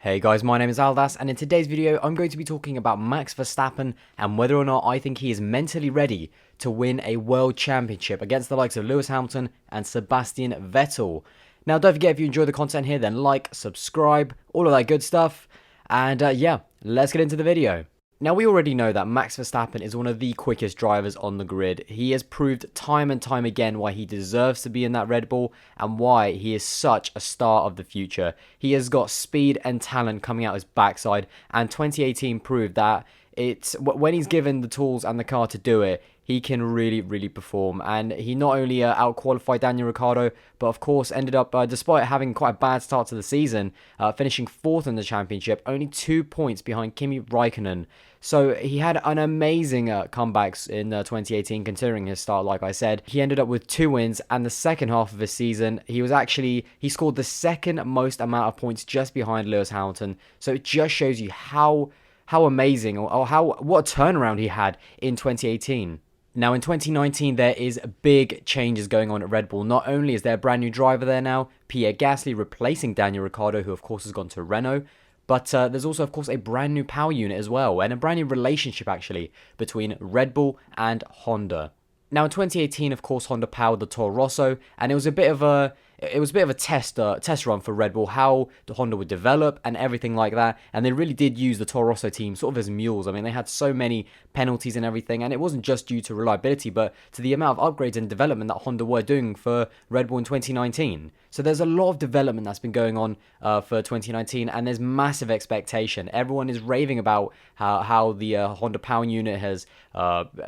Hey guys, my name is Aldas, and in today's video I'm going to be talking about Max Verstappen and whether or not I think he is mentally ready to win a world championship against the likes of Lewis Hamilton and Sebastian Vettel. Now don't forget, if you enjoy the content here, then like, subscribe, all of that good stuff, and yeah, let's get into the video. Now, we already know that Max Verstappen is one of the quickest drivers on the grid. He has proved time and time again why he deserves to be in that Red Bull and why he is such a star of the future. He has got speed and talent coming out his backside, and 2018 proved that when he's given the tools and the car to do it, he can really perform. And he not only out-qualified Daniel Ricciardo, but of course ended up, despite having quite a bad start to the season, finishing 4th in the championship, only 2 points behind Kimi Raikkonen. So he had an amazing comebacks in 2018, considering his start. Like I said, he ended up with 2 wins, and the second half of his season, he scored the second most amount of points, just behind Lewis Hamilton. So it just shows you how amazing, or what a turnaround he had in 2018. Now in 2019, there is big changes going on at Red Bull. Not only is there a brand new driver there now, Pierre Gasly, replacing Daniel Ricciardo, who of course has gone to Renault, but there's also of course a brand new power unit as well, and a brand new relationship actually between Red Bull and Honda. Now in 2018, of course, Honda powered the Toro Rosso, and it was a bit of a test run for Red Bull, how the Honda would develop and everything like that. And they really did use the Toro Rosso team sort of as mules. I mean, they had so many penalties and everything, and it wasn't just due to reliability, but to the amount of upgrades and development that Honda were doing for Red Bull in 2019. So there's a lot of development that's been going on for 2019, and there's massive expectation. Everyone is raving about how the Honda power unit has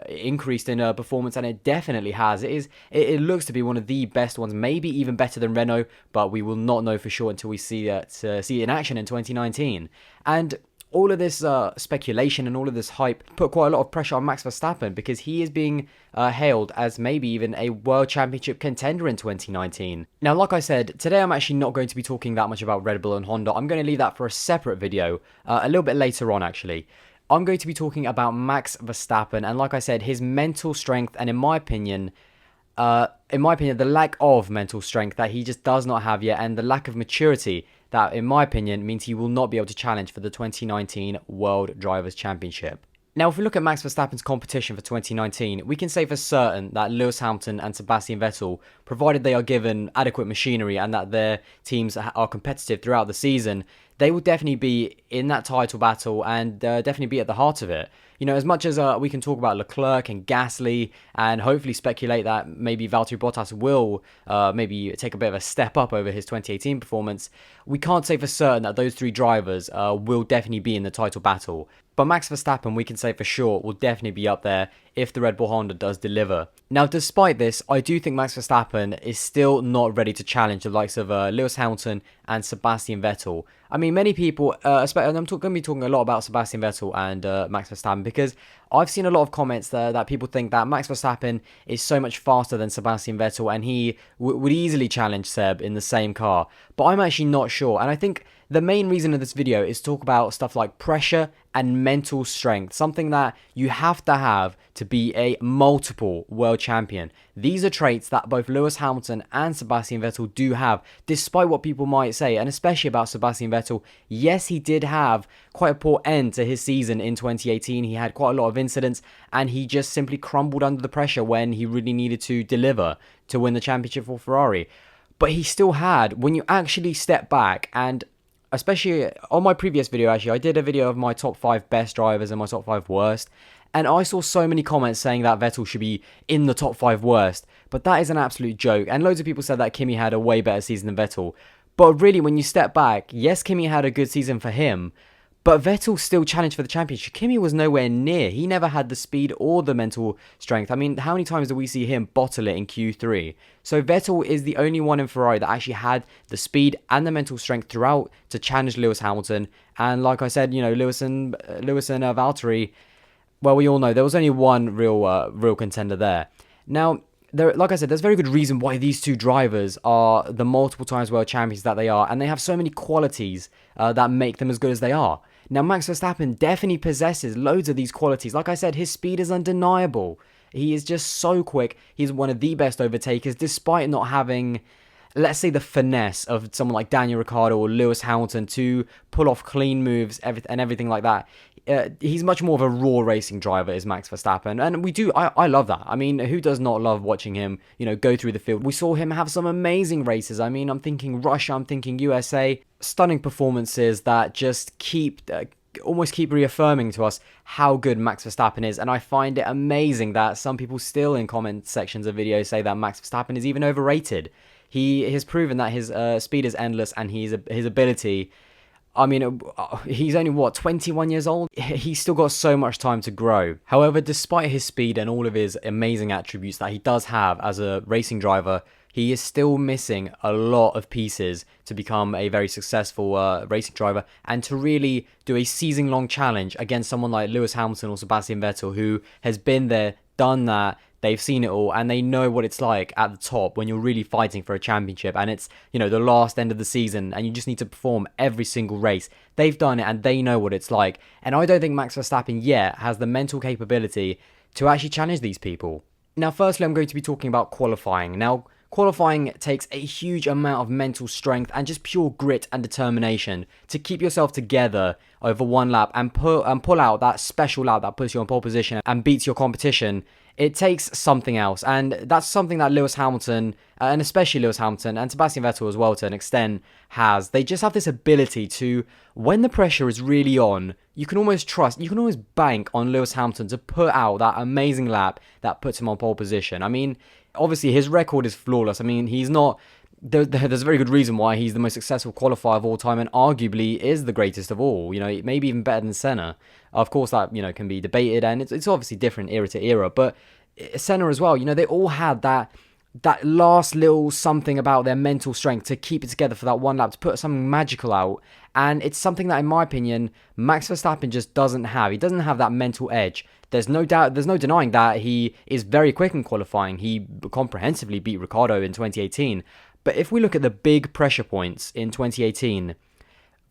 increased in performance, and it definitely has. It looks to be one of the best ones, maybe even better than Renault, but we will not know for sure until we see it in action in 2019. And all of this speculation and all of this hype put quite a lot of pressure on Max Verstappen, because he is being hailed as maybe even a world championship contender in 2019. Now, like I said, today I'm actually not going to be talking that much about Red Bull and Honda. I'm going to leave that for a separate video a little bit later on, actually. I'm going to be talking about Max Verstappen, and like I said, his mental strength, and in my opinion, the lack of mental strength that he just does not have yet, and the lack of maturity that, in my opinion, means he will not be able to challenge for the 2019 World Drivers' Championship. Now, if we look at Max Verstappen's competition for 2019, we can say for certain that Lewis Hamilton and Sebastian Vettel, provided they are given adequate machinery and that their teams are competitive throughout the season, they will definitely be in that title battle and definitely be at the heart of it. You know, as much as we can talk about Leclerc and Gasly and hopefully speculate that maybe Valtteri Bottas will maybe take a bit of a step up over his 2018 performance, we can't say for certain that those 3 drivers will definitely be in the title battle. But Max Verstappen, we can say for sure, will definitely be up there if the Red Bull Honda does deliver. Now, despite this, I do think Max Verstappen is still not ready to challenge the likes of Lewis Hamilton and Sebastian Vettel. I mean, many people, and I'm going to be talking a lot about Sebastian Vettel and Max Verstappen, because I've seen a lot of comments that people think that Max Verstappen is so much faster than Sebastian Vettel, and he would easily challenge Seb in the same car. But I'm actually not sure, and I think the main reason of this video is to talk about stuff like pressure and mental strength, something that you have to be a multiple world champion. These are traits that both Lewis Hamilton and Sebastian Vettel do have, despite what people might say, and especially about Sebastian Vettel. Yes, he did have quite a poor end to his season in 2018. He had quite a lot of incidents, and he just simply crumbled under the pressure when he really needed to deliver to win the championship for Ferrari. But he still had, when you actually step back, and especially on my previous video, actually, I did a video of my top 5 best drivers and my top 5 worst, and I saw so many comments saying that Vettel should be in the top 5 worst, but that is an absolute joke, and loads of people said that Kimi had a way better season than Vettel. But really, when you step back, yes, Kimi had a good season for him, but Vettel still challenged for the championship. Kimi was nowhere near. He never had the speed or the mental strength. I mean, how many times do we see him bottle it in Q3? So Vettel is the only one in Ferrari that actually had the speed and the mental strength throughout to challenge Lewis Hamilton. And like I said, you know, Lewis and Valtteri, well, we all know there was only one real contender there. Now, like I said, there's very good reason why these 2 drivers are the multiple times world champions that they are, and they have so many qualities that make them as good as they are. Now, Max Verstappen definitely possesses loads of these qualities. Like I said, his speed is undeniable. He is just so quick. He's one of the best overtakers, despite not having let's say, the finesse of someone like Daniel Ricciardo or Lewis Hamilton to pull off clean moves and everything like that. He's much more of a raw racing driver, is Max Verstappen, and I love that. I mean, who does not love watching him, go through the field? We saw him have some amazing races. I mean, I'm thinking Russia, I'm thinking USA, stunning performances that just almost keep reaffirming to us how good Max Verstappen is. And I find it amazing that some people still in comment sections of videos say that Max Verstappen is even overrated. He has proven that his speed is endless, and his ability, I mean, he's only, 21 years old? He's still got so much time to grow. However, despite his speed and all of his amazing attributes that he does have as a racing driver, he is still missing a lot of pieces to become a very successful racing driver and to really do a season-long challenge against someone like Lewis Hamilton or Sebastian Vettel, who has been there, done that. They've seen it all, and they know what it's like at the top when you're really fighting for a championship, and it's, the last end of the season, and you just need to perform every single race. They've done it, and they know what it's like. And I don't think Max Verstappen yet has the mental capability to actually challenge these people. Now, firstly, I'm going to be talking about qualifying. Now, qualifying takes a huge amount of mental strength and just pure grit and determination to keep yourself together over one lap and pull out that special lap that puts you on pole position and beats your competition. It takes something else, and that's something that Lewis Hamilton, and especially Lewis Hamilton and Sebastian Vettel as well to an extent, has. They just have this ability to, when the pressure is really on, you can almost bank on Lewis Hamilton to put out that amazing lap that puts him on pole position. I mean, obviously his record is flawless. I mean, he's not... There's a very good reason why he's the most successful qualifier of all time and arguably is the greatest of all, maybe even better than Senna. Of course, that, can be debated, and it's obviously different era to era, but Senna as well, they all had that last little something about their mental strength to keep it together for that one lap, to put something magical out, and it's something that, in my opinion, Max Verstappen just doesn't have. He doesn't have that mental edge. There's no doubt, there's no denying that he is very quick in qualifying. He comprehensively beat Ricciardo in 2018, but if we look at the big pressure points in 2018,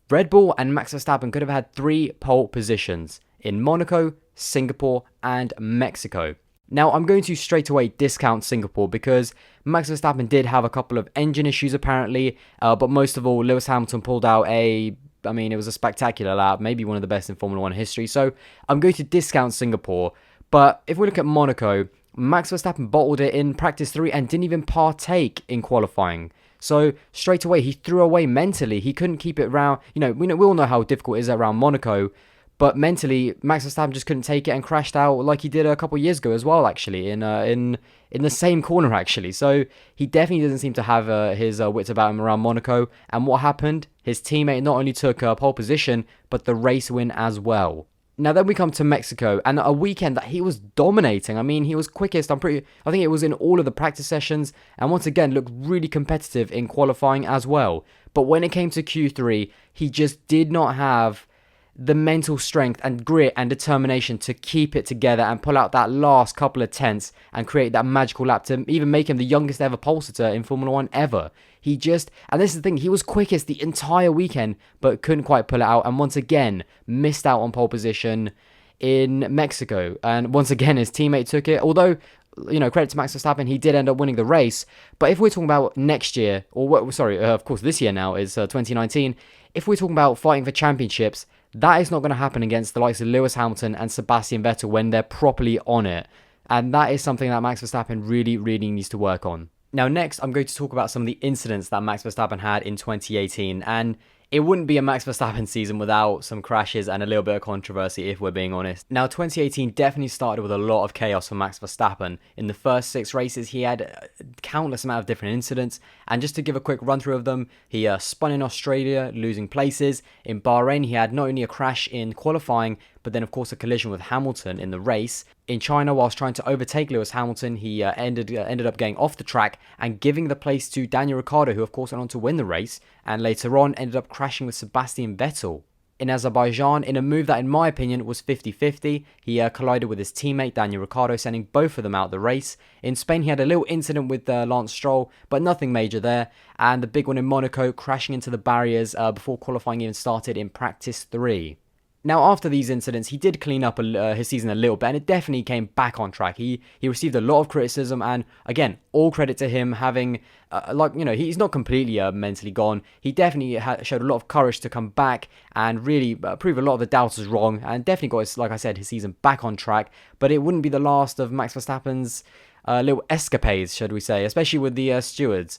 Red Bull and Max Verstappen could have had 3 pole positions in Monaco, Singapore, and Mexico. Now, I'm going to straight away discount Singapore because Max Verstappen did have a couple of engine issues apparently, but most of all, Lewis Hamilton pulled out it was a spectacular lap, maybe one of the best in Formula 1 history, so I'm going to discount Singapore. But if we look at Monaco, Max Verstappen bottled it in practice 3 and didn't even partake in qualifying. So straight away, he threw away mentally. He couldn't keep it around. We all know how difficult it is around Monaco, but mentally, Max Verstappen just couldn't take it and crashed out like he did a couple of years ago as well, actually, in the same corner, actually. So he definitely doesn't seem to have his wits about him around Monaco. And what happened? His teammate not only took pole position, but the race win as well. Now then we come to Mexico, and a weekend that he was dominating. I mean, he was quickest. I think it was in all of the practice sessions, and once again looked really competitive in qualifying as well. But when it came to Q3, he just did not have the mental strength and grit and determination to keep it together and pull out that last couple of tenths and create that magical lap to even make him the youngest ever pole sitter in Formula 1 ever. And this is the thing, he was quickest the entire weekend, but couldn't quite pull it out, and once again, missed out on pole position in Mexico. And once again, his teammate took it, although, credit to Max Verstappen, he did end up winning the race. But if we're talking about next year, of course, this year now is 2019, if we're talking about fighting for championships, that is not going to happen against the likes of Lewis Hamilton and Sebastian Vettel when they're properly on it. And that is something that Max Verstappen really, really needs to work on. Now, next, I'm going to talk about some of the incidents that Max Verstappen had in 2018. And it wouldn't be a Max Verstappen season without some crashes and a little bit of controversy, if we're being honest. Now, 2018 definitely started with a lot of chaos for Max Verstappen. In the first 6 races, he had a countless amount of different incidents. And just to give a quick run through of them, he spun in Australia, losing places. In Bahrain, he had not only a crash in qualifying, but then of course a collision with Hamilton in the race. In China, whilst trying to overtake Lewis Hamilton, he ended up getting off the track and giving the place to Daniel Ricciardo, who of course went on to win the race, and later on ended up crashing with Sebastian Vettel. In Azerbaijan, in a move that in my opinion was 50-50, he collided with his teammate Daniel Ricciardo, sending both of them out the race. In Spain, he had a little incident with Lance Stroll, but nothing major there. And the big one in Monaco, crashing into the barriers before qualifying even started in practice 3. Now, after these incidents, he did clean up his season a little bit, and it definitely came back on track. He received a lot of criticism, and again, all credit to him having, he's not completely mentally gone. He definitely showed a lot of courage to come back and really prove a lot of the doubters wrong, and definitely got his, like I said, his season back on track. But it wouldn't be the last of Max Verstappen's little escapades, should we say, especially with the stewards.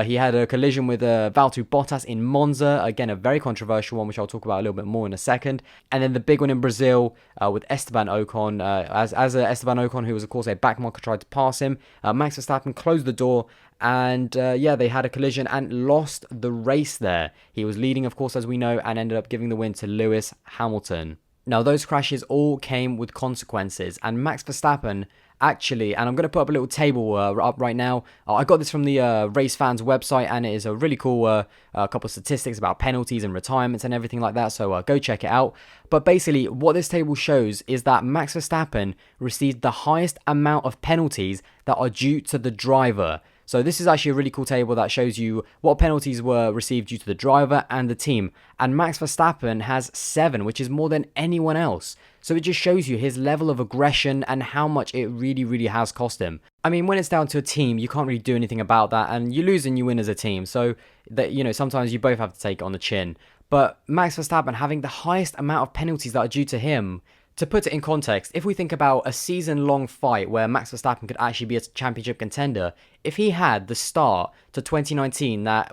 He had a collision with Valtteri Bottas in Monza. Again, a very controversial one, which I'll talk about a little bit more in a second. And then the big one in Brazil with Esteban Ocon. As Esteban Ocon, who was, of course, a backmarker, tried to pass him, Max Verstappen closed the door. And they had a collision and lost the race there. He was leading, of course, as we know, and ended up giving the win to Lewis Hamilton. Now, those crashes all came with consequences. And Max Verstappen actually, and I'm going to put up a little table up right now. I got this from the Race Fans website, and it is a really cool couple of statistics about penalties and retirements and everything like that, so go check it out. But basically, what this table shows is that Max Verstappen received the highest amount of penalties that are due to the driver. So this is actually a really cool table that shows you what penalties were received due to the driver and the team. And Max Verstappen has 7, which is more than anyone else. So it just shows you his level of aggression and how much it really, really has cost him. I mean, when it's down to a team, you can't really do anything about that. And you lose and you win as a team. So that, sometimes you both have to take it on the chin. But Max Verstappen having the highest amount of penalties that are due to him. To put it in context, if we think about a season-long fight where Max Verstappen could actually be a championship contender, if he had the start to 2019 that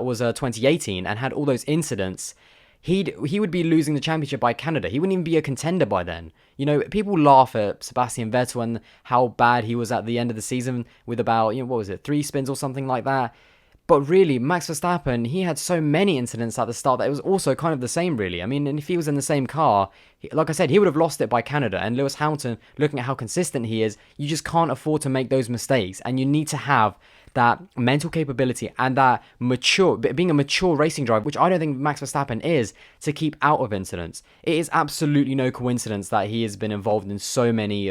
was 2018 and had all those incidents, he would be losing the championship by Canada. He wouldn't even be a contender by then. People laugh at Sebastian Vettel and how bad he was at the end of the season with about, 3 spins or something like that. But really, Max Verstappen, he had so many incidents at the start that it was also kind of the same, really. I mean, and if he was in the same car, like I said, he would have lost it by Canada. And Lewis Hamilton, looking at how consistent he is, you just can't afford to make those mistakes. And you need to have that mental capability and that being a mature racing driver, which I don't think Max Verstappen is, to keep out of incidents. It is absolutely no coincidence that he has been involved in so many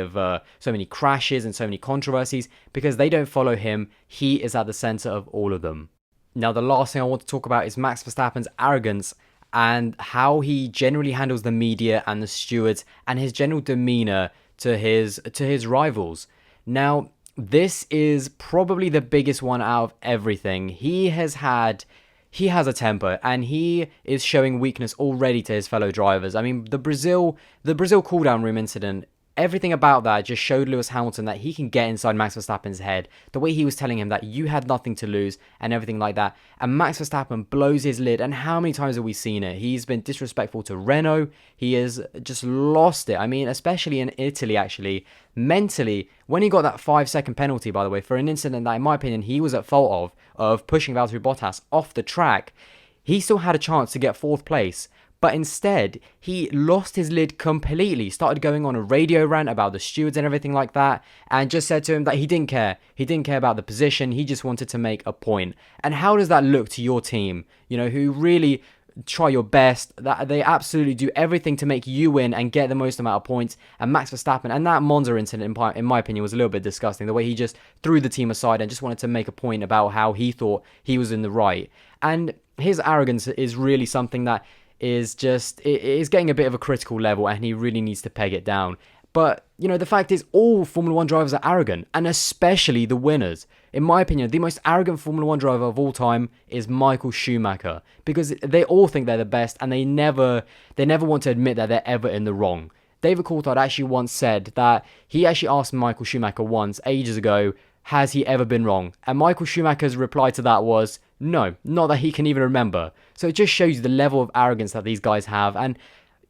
crashes and so many controversies, because they don't follow him. He is at the center of all of them. Now, the last thing I want to talk about is Max Verstappen's arrogance and how he generally handles the media and the stewards and his general demeanor to his rivals. Now, this is probably the biggest one out of everything. He has a temper, and he is showing weakness already to his fellow drivers. I mean, the Brazil cooldown room incident, everything about that just showed Lewis Hamilton that he can get inside Max Verstappen's head. The way he was telling him that you had nothing to lose and everything like that. And Max Verstappen blows his lid. And how many times have we seen it? He's been disrespectful to Renault. He has just lost it. I mean, especially in Italy, actually. Mentally, when he got that 5-second penalty, by the way, for an incident that, in my opinion, he was at fault of pushing Valtteri Bottas off the track, he still had a chance to get 4th place. But instead, he lost his lid completely, started going on a radio rant about the stewards and everything like that, and just said to him that he didn't care. He didn't care about the position, he just wanted to make a point. And how does that look to your team, who really try your best, that they absolutely do everything to make you win and get the most amount of points? And Max Verstappen, and that Monza incident, in my opinion, was a little bit disgusting, the way he just threw the team aside and just wanted to make a point about how he thought he was in the right. And his arrogance is really something that is getting a bit of a critical level, and he really needs to peg it down. But, the fact is, all Formula 1 drivers are arrogant, and especially the winners. In my opinion, the most arrogant Formula 1 driver of all time is Michael Schumacher, because they all think they're the best, and they never want to admit that they're ever in the wrong. David Coulthard actually once said that he actually asked Michael Schumacher once, ages ago, has he ever been wrong? And Michael Schumacher's reply to that was, no, not that he can even remember. So it just shows you the level of arrogance that these guys have, and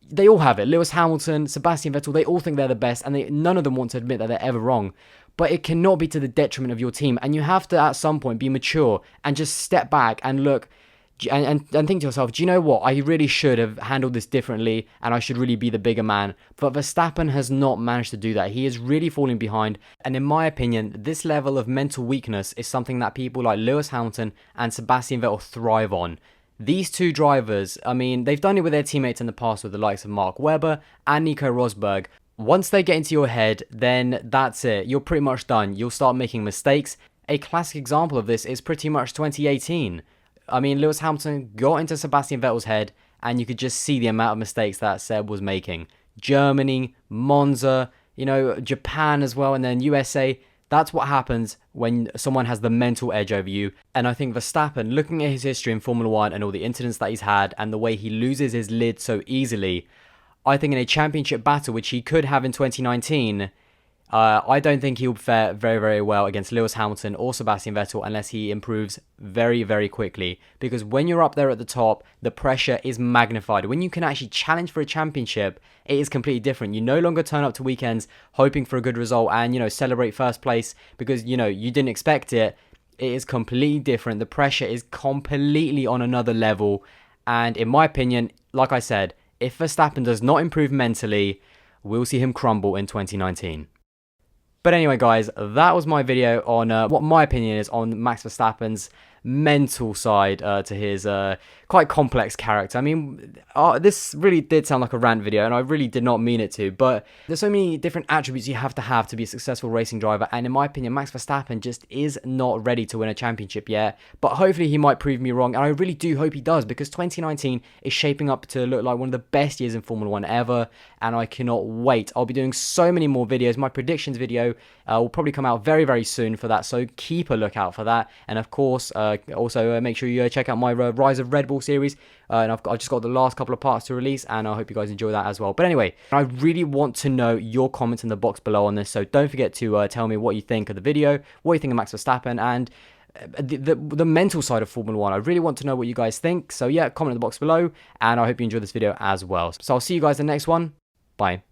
they all have it. Lewis Hamilton, Sebastian Vettel, they all think they're the best, and none of them want to admit that they're ever wrong. But it cannot be to the detriment of your team, and you have to, at some point, be mature and just step back and look and think to yourself, do you know what? I really should have handled this differently, and I should really be the bigger man. But Verstappen has not managed to do that. He is really falling behind, and in my opinion, this level of mental weakness is something that people like Lewis Hamilton and Sebastian Vettel thrive on. These two drivers, I mean, they've done it with their teammates in the past with the likes of Mark Webber and Nico Rosberg. Once they get into your head, then that's it. You're pretty much done. You'll start making mistakes. A classic example of this is pretty much 2018. I mean, Lewis Hamilton got into Sebastian Vettel's head, and you could just see the amount of mistakes that Seb was making. Germany, Monza, Japan as well, and then USA. That's what happens when someone has the mental edge over you. And I think Verstappen, looking at his history in Formula 1 and all the incidents that he's had and the way he loses his lid so easily, I think in a championship battle, which he could have in 2019, I don't think he'll fare very, very well against Lewis Hamilton or Sebastian Vettel unless he improves very, very quickly. Because when you're up there at the top, the pressure is magnified. When you can actually challenge for a championship, it is completely different. You no longer turn up to weekends hoping for a good result and, celebrate first place because, you didn't expect it. It is completely different. The pressure is completely on another level. And in my opinion, like I said, if Verstappen does not improve mentally, we'll see him crumble in 2019. But anyway, guys, that was my video on what my opinion is on Max Verstappen's mental side to his quite complex character. I mean, this really did sound like a rant video, and I really did not mean it to, but there's so many different attributes you have to be a successful racing driver, and in my opinion, Max Verstappen just is not ready to win a championship yet, but hopefully he might prove me wrong, and I really do hope he does, because 2019 is shaping up to look like one of the best years in Formula 1 ever, and I cannot wait. I'll be doing so many more videos. My predictions video will probably come out very, very soon for that, so keep a lookout for that, and of course, also make sure you check out my Rise of Red Bull series, and I've just got the last couple of parts to release, and I hope you guys enjoy that as well. But anyway, I really want to know your comments in the box below on this, so don't forget to tell me what you think of the video, what you think of Max Verstappen, and the mental side of Formula 1. I really want to know what you guys think, so yeah, comment in the box below, and I hope you enjoyed this video as well. So I'll see you guys in the next one. Bye.